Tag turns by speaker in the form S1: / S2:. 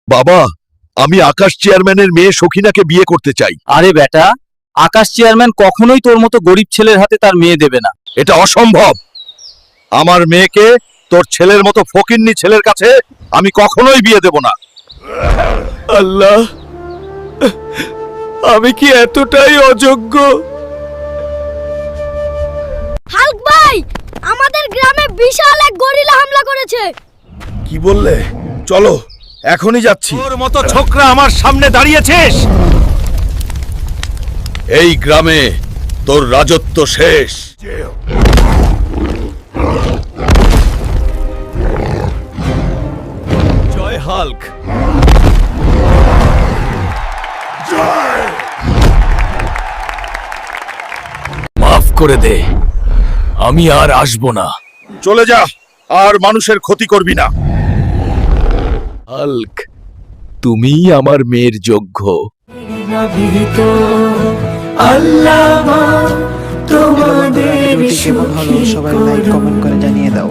S1: বাবা, আমি আকাশ চেয়ারম্যানের মেয়ে সখিনাকে বিয়ে করতে চাই।
S2: আরে বেটা, আকাশ চেয়ারম্যান কখনোই তোর মতো গরিব ছেলের হাতে তার মেয়ে দেবে না।
S1: এটা অসম্ভব। আমার মেয়েকে তোর ছেলের মতো ফকিন্নি ছেলের কাছে আমি কখনোই বিয়ে দেব না।
S3: আল্লাহ, আমি কি এতটাই অযোগ্য?
S4: হাল্ক ভাই, আমাদের গ্রামে বিশাল এক গরিলা হামলা করেছে।
S1: কি বললে? চলো, এখনই যাচ্ছি।
S3: তোর মতো ছোকরা আমার সামনে দাঁড়িয়েছিস,
S1: এই গ্রামে তোর রাজত্ব শেষ।
S3: জয় হাল্ক। মাফ করে দে, আমি আর আসবো না।
S1: চলে যা, আর মানুষের ক্ষতি করবি না।
S3: হাল্ক, তুমিই আমার মেয়ের যোগ্য।
S5: ভিডিওটি কেমন হলো সবাই লাইক কমেন্ট করে জানিয়ে দাও।